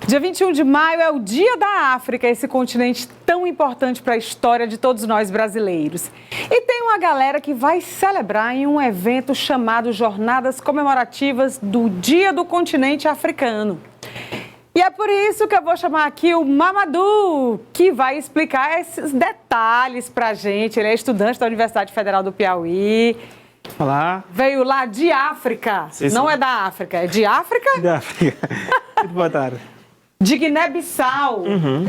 Dia 21 de maio é o Dia da África, esse continente tão importante para a história de todos nós brasileiros. E tem uma galera que vai celebrar em um evento chamado Jornadas Comemorativas do Dia do Continente Africano. E é por isso que eu vou chamar aqui o Mamadou, que vai explicar esses detalhes para a gente. Ele é estudante da Universidade Federal do Piauí. Olá. Veio lá de África. Sim. Não é da África, é de África? Da África. Muito boa tarde. De Guiné-Bissau.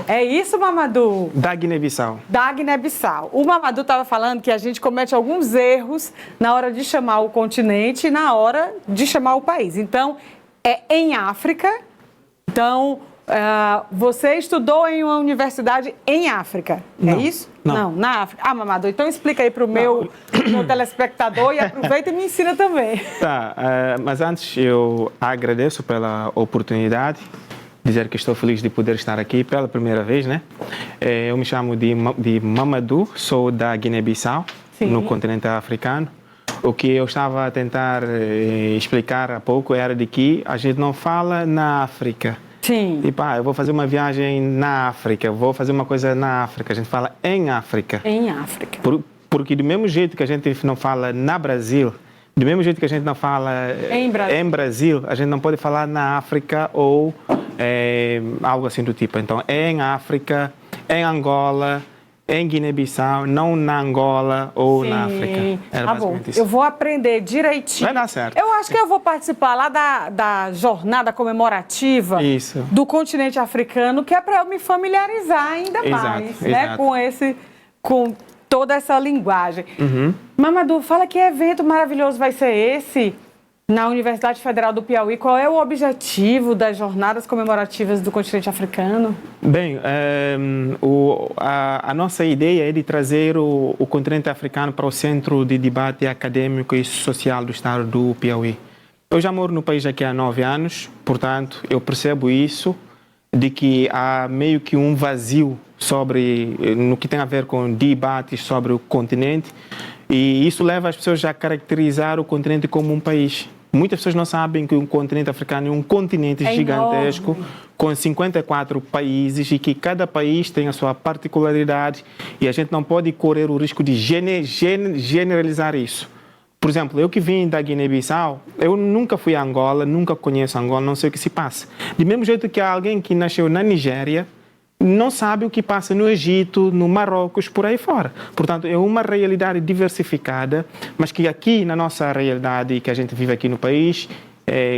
É isso, Mamadou? Da Guiné-Bissau. Da Guiné-Bissau. O Mamadou estava falando que a gente comete alguns erros na hora de chamar o continente e na hora de chamar o país. Então, é em África. Então, você estudou em uma universidade em África, Não, é isso? não. Na África. Ah, Mamadou, então explica aí para o meu telespectador e aproveita e me ensina também. Tá, mas antes eu agradeço pela oportunidade, dizer que estou feliz de poder estar aqui pela primeira vez, né? Eu me chamo de Mamadou, sou da Guiné-Bissau, no continente africano. O que eu estava a tentar explicar há pouco era de que a gente não fala na África. Sim. Tipo, eu vou fazer uma viagem na África, vou fazer uma coisa na África. A gente fala em África. Em África. Porque do mesmo jeito que a gente não fala na Brasil, do mesmo jeito que a gente não fala em Brasil, a gente não pode falar na África ou algo assim do tipo. Então, é em África, em Angola, em Guiné-Bissau, não na Angola ou na África. Era basicamente bom. isso. Eu vou aprender direitinho. Vai dar certo. Eu acho que eu vou participar lá da jornada comemorativa do continente africano, que é para eu me familiarizar ainda mais, né? Com toda essa linguagem. Mamadou, fala que evento maravilhoso vai ser esse na Universidade Federal do Piauí. Qual é o objetivo das jornadas comemorativas do continente africano? Bem, a nossa ideia é de trazer o continente africano para o centro de debate acadêmico e social do estado do Piauí. Eu já moro no país aqui há 9 anos, portanto, eu percebo isso, de que há meio que um vazio no que tem a ver com debates sobre o continente, e isso leva as pessoas a caracterizar o continente como um país. Muitas pessoas não sabem que o continente africano é um continente gigantesco, com 54 países, e que cada país tem a sua particularidade, e a gente não pode correr o risco de generalizar isso. Por exemplo, eu que vim da Guiné-Bissau, eu nunca fui a Angola, nunca conheço Angola, não sei o que se passa. Do mesmo jeito que alguém que nasceu na Nigéria não sabe o que passa no Egito, no Marrocos, por aí fora. Portanto, é uma realidade diversificada, mas que aqui, na nossa realidade, que a gente vive aqui no país,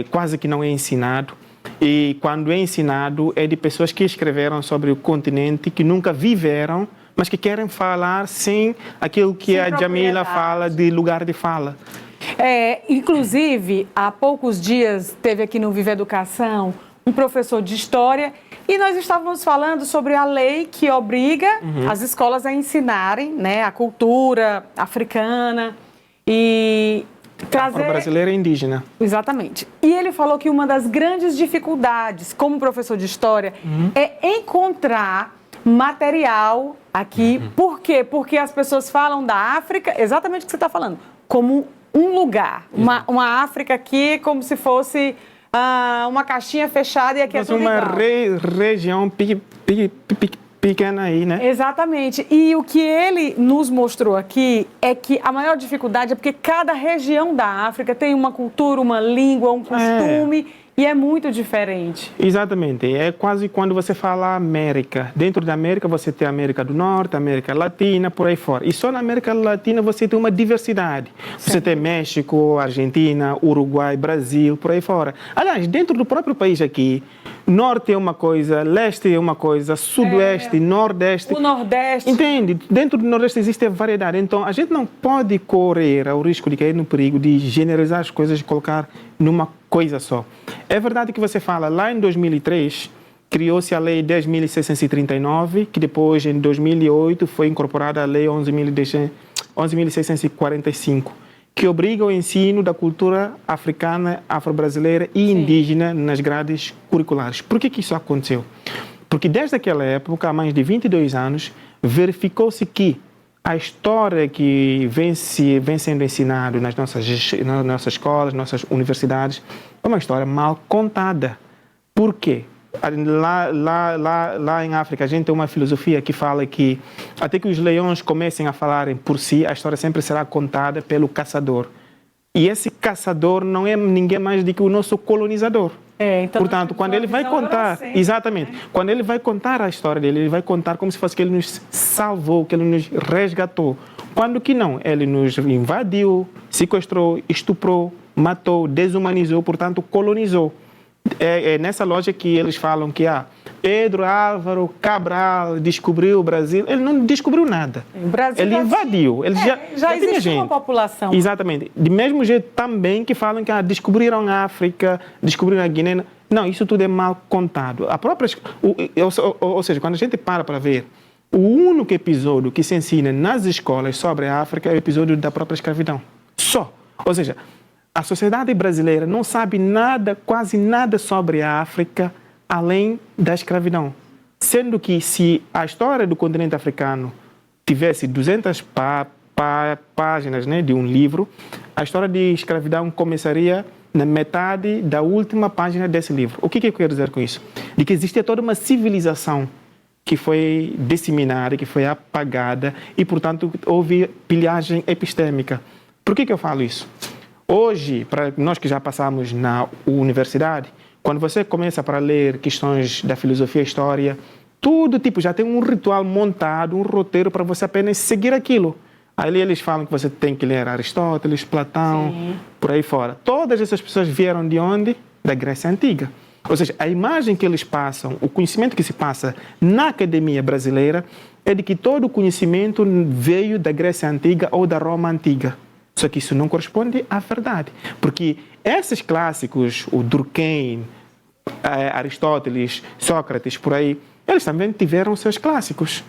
quase que não é ensinado. E quando é ensinado, é de pessoas que escreveram sobre o continente, que nunca viveram, mas que querem falar sem aquilo que a Jamila fala de lugar de fala. Inclusive, há poucos dias, teve aqui no Viva Educação um professor de História, e nós estávamos falando sobre a lei que obriga as escolas a ensinarem, né, a cultura africana e trazer... Brasileira e indígena. Exatamente. E ele falou que uma das grandes dificuldades, como professor de História, é encontrar material aqui. Por quê? Porque as pessoas falam da África, exatamente o que você está falando, como um lugar. Uma África aqui como se fosse... uma caixinha fechada e aqui é tudo uma região pequena aí, né? Exatamente. E o que ele nos mostrou aqui é que a maior dificuldade é porque cada região da África tem uma cultura, uma língua, um costume, e é muito diferente. Exatamente. É quase quando você fala América. Dentro da América você tem a América do Norte, a América Latina, por aí fora. E só na América Latina você tem uma diversidade. Você tem México, Argentina, Uruguai, Brasil, por aí fora. Aliás, dentro do próprio país aqui, Norte é uma coisa, Leste é uma coisa, Sudoeste, Nordeste. O Nordeste. Entende? Dentro do Nordeste existe variedade. Então, a gente não pode correr ao risco de cair no perigo de generalizar as coisas e colocar numa coisa só. É verdade que você fala, lá em 2003, criou-se a Lei 10.639, que depois, em 2008, foi incorporada a Lei 11.645, que obriga o ensino da cultura africana, afro-brasileira e indígena nas grades curriculares. Por que isso aconteceu? Porque desde aquela época, há mais de 22 anos, verificou-se que a história que vem sendo ensinada nas nossas escolas, nossas universidades, é uma história mal contada. Por quê? Lá em África, a gente tem uma filosofia que fala que até que os leões comecem a falarem por si, a história sempre será contada pelo caçador. E esse caçador não é ninguém mais do que o nosso colonizador. Então, portanto, quando ele vai contar, exatamente, quando ele vai contar a história dele, ele vai contar como se fosse que ele nos salvou, que ele nos resgatou. Quando que não, ele nos invadiu, sequestrou, estuprou, matou, desumanizou, portanto, colonizou. É nessa lógica que eles falam que Pedro Álvaro Cabral descobriu o Brasil. Ele não descobriu nada. O Brasil ele invadiu. Ele já existe tinha uma população. Exatamente. Do mesmo jeito também que falam que descobriram a África, descobriram a Guiné. Não, isso tudo é mal contado. Ou seja, quando a gente para ver, o único episódio que se ensina nas escolas sobre a África é o episódio da própria escravidão. Só. Ou seja, a sociedade brasileira não sabe nada, quase nada sobre a África, além da escravidão. Sendo que se a história do continente africano tivesse 200 páginas, né, de um livro, a história de escravidão começaria na metade da última página desse livro. O que eu quero dizer com isso? De que existia toda uma civilização que foi disseminada, que foi apagada e, portanto, houve pilhagem epistêmica. Por que eu falo isso? Hoje, para nós que já passamos na universidade, quando você começa para ler questões da filosofia e história, tudo já tem um ritual montado, um roteiro para você apenas seguir aquilo. Ali eles falam que você tem que ler Aristóteles, Platão, sim, por aí fora. Todas essas pessoas vieram de onde? Da Grécia Antiga. Ou seja, a imagem que eles passam, o conhecimento que se passa na academia brasileira é de que todo o conhecimento veio da Grécia Antiga ou da Roma Antiga. Só que isso não corresponde à verdade. Porque esses clássicos, o Durkheim, Aristóteles, Sócrates, por aí, eles também tiveram seus clássicos.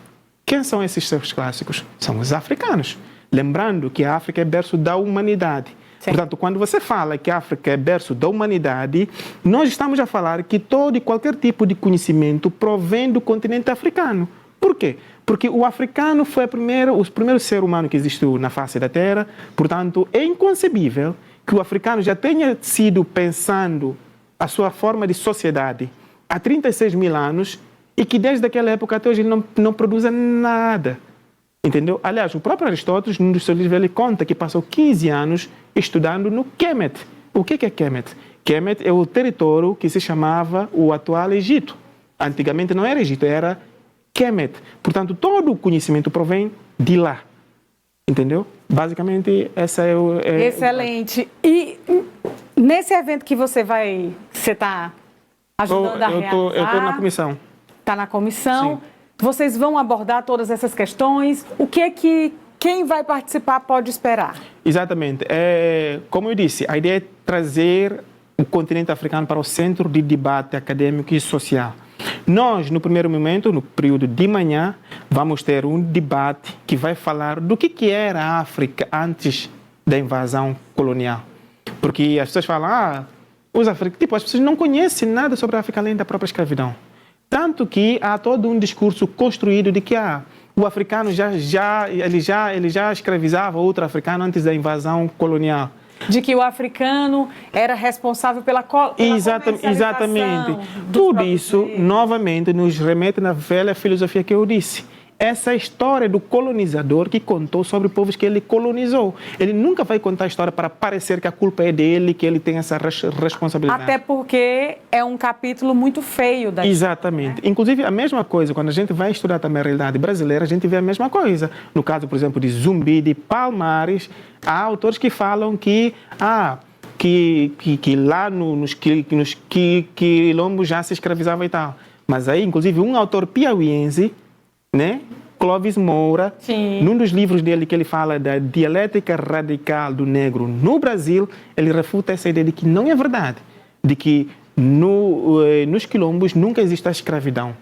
Quem são esses seus clássicos? São os africanos. Lembrando que a África é berço da humanidade. Sim. Portanto, quando você fala que a África é berço da humanidade, nós estamos a falar que todo e qualquer tipo de conhecimento provém do continente africano. Por quê? Porque o africano foi o primeiro ser humano que existiu na face da Terra. Portanto, é inconcebível que o africano já tenha sido pensando a sua forma de sociedade há 36 mil anos e que desde aquela época até hoje ele não produza nada. Entendeu? Aliás, o próprio Aristóteles, num dos seus livros, ele conta que passou 15 anos estudando no Kemet. O que é Kemet? Kemet é o território que se chamava o atual Egito. Antigamente não era Egito, era Kemet. Portanto, todo o conhecimento provém de lá. Entendeu? Basicamente, essa é o... Excelente. E nesse evento que você está ajudando a realizar... Eu estou na comissão. Está na comissão. Sim. Vocês vão abordar todas essas questões? O que quem vai participar pode esperar? Exatamente. Como eu disse, a ideia é trazer o continente africano para o centro de debate acadêmico e social. Nós, no primeiro momento, no período de manhã, vamos ter um debate que vai falar do que era a África antes da invasão colonial. Porque as pessoas falam, os africanos, as pessoas não conhecem nada sobre a África além da própria escravidão. Tanto que há todo um discurso construído de que o africano já escravizava outro africano antes da invasão colonial. De que o africano era responsável pela Exatamente. Tudo isso, novamente, nos remete na velha filosofia que eu disse. Essa história do colonizador que contou sobre povos que ele colonizou. Ele nunca vai contar a história para parecer que a culpa é dele, que ele tem essa responsabilidade. Até porque é um capítulo muito feio da história. Exatamente. Inclusive, a mesma coisa, quando a gente vai estudar também a realidade brasileira, a gente vê a mesma coisa. No caso, por exemplo, de Zumbi, de Palmares, há autores que falam que lá nos quilombos já se escravizava e tal. Mas aí, inclusive, um autor piauiense, né? Clóvis Moura, sim, num dos livros dele que ele fala da dialética radical do negro no Brasil, ele refuta essa ideia de que não é verdade, de que nos quilombos nunca existe a escravidão.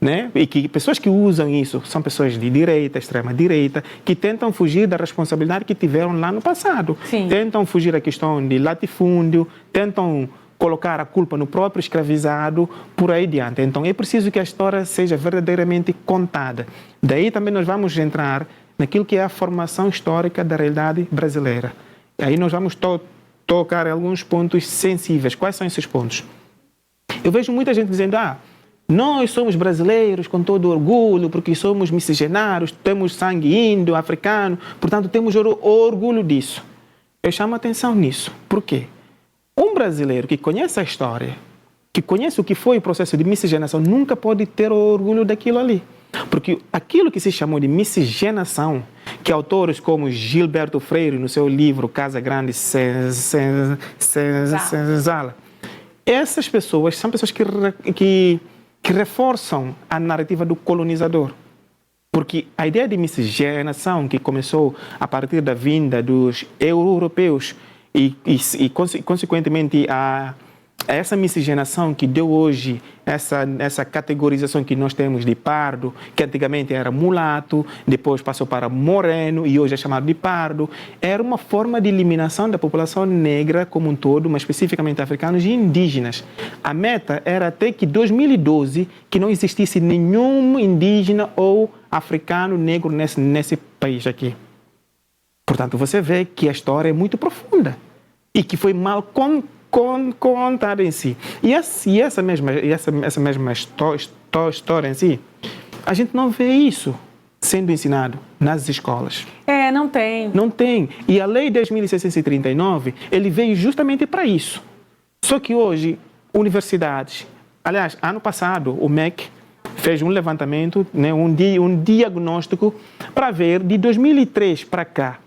Né? E que pessoas que usam isso são pessoas de direita, extrema-direita, que tentam fugir da responsabilidade que tiveram lá no passado. Sim. Tentam fugir da questão de latifúndio, tentam colocar a culpa no próprio escravizado, por aí adiante. Então, é preciso que a história seja verdadeiramente contada. Daí também nós vamos entrar naquilo que é a formação histórica da realidade brasileira. E aí nós vamos tocar alguns pontos sensíveis. Quais são esses pontos? Eu vejo muita gente dizendo, nós somos brasileiros com todo orgulho, porque somos miscigenados, temos sangue índio, africano, portanto temos orgulho disso. Eu chamo a atenção nisso. Por quê? Um brasileiro que conhece a história, que conhece o que foi o processo de miscigenação, nunca pode ter orgulho daquilo ali. Porque aquilo que se chamou de miscigenação, que autores como Gilberto Freire, no seu livro Casa Grande Senzala, essas pessoas são pessoas que reforçam a narrativa do colonizador. Porque a ideia de miscigenação, que começou a partir da vinda dos europeus e consequentemente, essa miscigenação que deu hoje essa categorização que nós temos de pardo, que antigamente era mulato, depois passou para moreno e hoje é chamado de pardo, era uma forma de eliminação da população negra como um todo, mas especificamente africanos e indígenas. A meta era até que 2012 que não existisse nenhum indígena ou africano negro nesse país aqui. Portanto, você vê que a história é muito profunda e que foi mal contada em si. E essa mesma história em si, a gente não vê isso sendo ensinado nas escolas. Não tem. Não tem. E a Lei 10.639, ele veio justamente para isso. Só que hoje, universidades... Aliás, ano passado, o MEC fez um levantamento, né, um diagnóstico para ver, de 2003 para cá,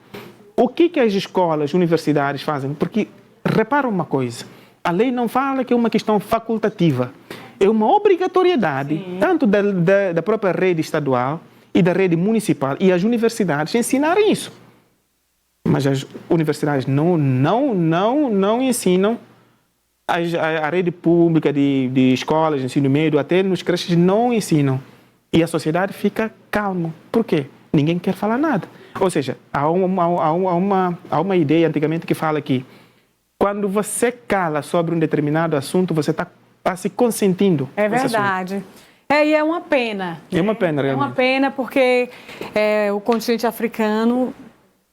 o que as escolas, universidades fazem. Porque, repara uma coisa, a lei não fala que é uma questão facultativa. É uma obrigatoriedade, sim, tanto da própria rede estadual e da rede municipal e as universidades ensinarem isso. Mas as universidades não ensinam, a rede pública de escolas, de ensino médio, até nos creches não ensinam. E a sociedade fica calma. Por quê? Ninguém quer falar nada. Ou seja, há uma ideia antigamente que fala que quando você cala sobre um determinado assunto, você está se consentindo. É verdade. E é uma pena. É uma pena, realmente. É uma pena porque o continente africano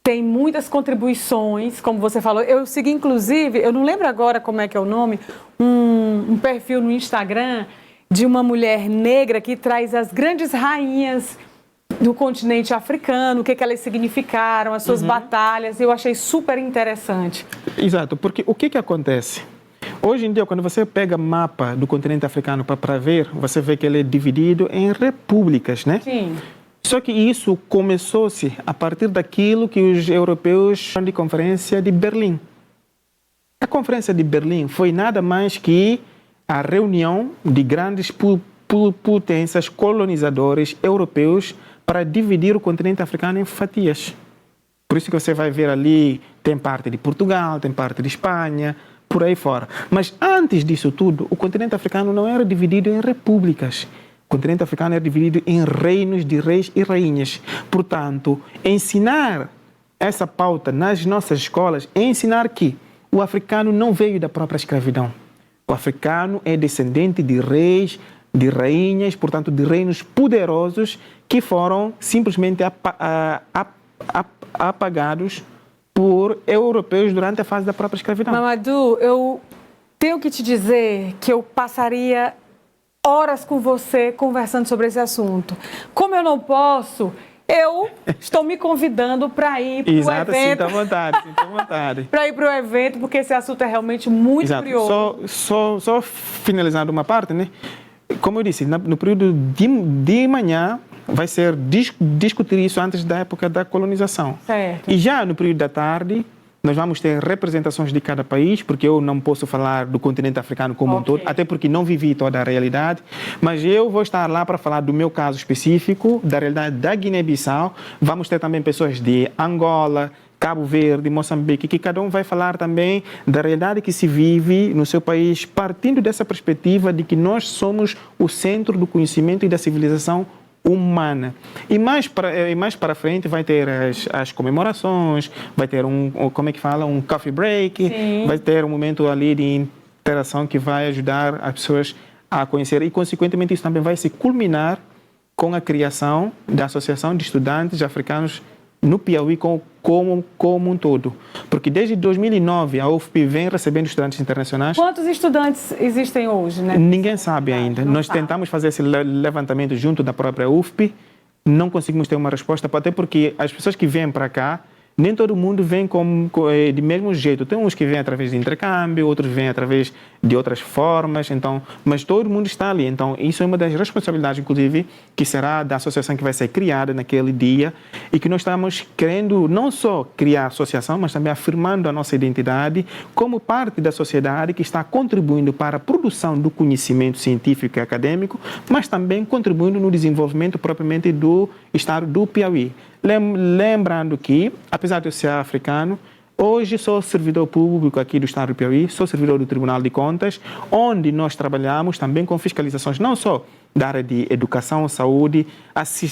tem muitas contribuições, como você falou. Eu segui, inclusive, eu não lembro agora como é que é o nome, um perfil no Instagram de uma mulher negra que traz as grandes rainhas do continente africano, o que elas significaram, as suas batalhas. Eu achei super interessante. Exato, porque o que acontece? Hoje em dia, quando você pega mapa do continente africano para ver, você vê que ele é dividido em repúblicas, né? Sim. Só que isso começou-se a partir daquilo que os europeus chamam de Conferência de Berlim. A Conferência de Berlim foi nada mais que a reunião de grandes potências colonizadores europeus para dividir o continente africano em fatias. Por isso que você vai ver ali, tem parte de Portugal, tem parte de Espanha, por aí fora. Mas antes disso tudo, o continente africano não era dividido em repúblicas. O continente africano era dividido em reinos de reis e rainhas. Portanto, ensinar essa pauta nas nossas escolas é ensinar que o africano não veio da própria escravidão. O africano é descendente de reis, de rainhas, portanto, de reinos poderosos que foram simplesmente apagados por europeus durante a fase da própria escravidão. Mamadou, eu tenho que te dizer que eu passaria horas com você conversando sobre esse assunto. Como eu não posso, eu estou me convidando para ir para o Exato, evento. Sinta à vontade, sinta à vontade. Para ir para o evento, porque esse assunto é realmente muito curioso. Só finalizando uma parte, né? Como eu disse, no período de manhã vai ser discutir isso antes da época da colonização. Certo. E já no período da tarde, nós vamos ter representações de cada país, porque eu não posso falar do continente africano como um todo, até porque não vivi toda a realidade, mas eu vou estar lá para falar do meu caso específico, da realidade da Guiné-Bissau. Vamos ter também pessoas de Angola, Cabo Verde, Moçambique, que cada um vai falar também da realidade que se vive no seu país, partindo dessa perspectiva de que nós somos o centro do conhecimento e da civilização humana. E mais para frente vai ter as comemorações, vai ter um coffee break, sim, vai ter um momento ali de interação que vai ajudar as pessoas a conhecer e, consequentemente, isso também vai se culminar com a criação da Associação de Estudantes Africanos no Piauí como um todo. Porque desde 2009 a UFP vem recebendo estudantes internacionais. Quantos estudantes existem hoje, né? Ninguém sabe ainda. Nós tentamos fazer esse levantamento junto da própria UFP, não conseguimos ter uma resposta, até porque as pessoas que vêm para cá, nem todo mundo vem de mesmo jeito. Tem uns que vêm através de intercâmbio, outros vêm através de outras formas, então, mas todo mundo está ali. Então, isso é uma das responsabilidades, inclusive, que será da associação que vai ser criada naquele dia e que nós estamos querendo não só criar a associação, mas também afirmando a nossa identidade como parte da sociedade que está contribuindo para a produção do conhecimento científico e acadêmico, mas também contribuindo no desenvolvimento propriamente do estado do Piauí. Lembrando que, apesar de eu ser africano, hoje sou servidor público aqui do Estado do Piauí, sou servidor do Tribunal de Contas, onde nós trabalhamos também com fiscalizações, não só da área de educação, saúde,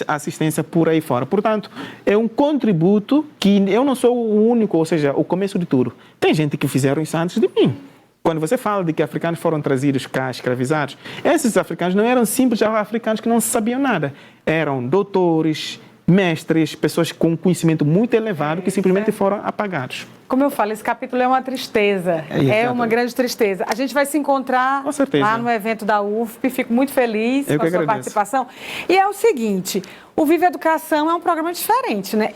assistência por aí fora. Portanto, é um contributo que eu não sou o único, ou seja, o começo de tudo. Tem gente que fizeram isso antes de mim. Quando você fala de que africanos foram trazidos cá, escravizados, esses africanos não eram simples africanos que não sabiam nada. Eram doutores, mestres, pessoas com conhecimento muito elevado que simplesmente foram apagados. Como eu falo, esse capítulo é uma tristeza, é uma grande tristeza. A gente vai se encontrar lá no evento da UFP, fico muito feliz com a sua participação. E é o seguinte, o Viva Educação é um programa diferente, né?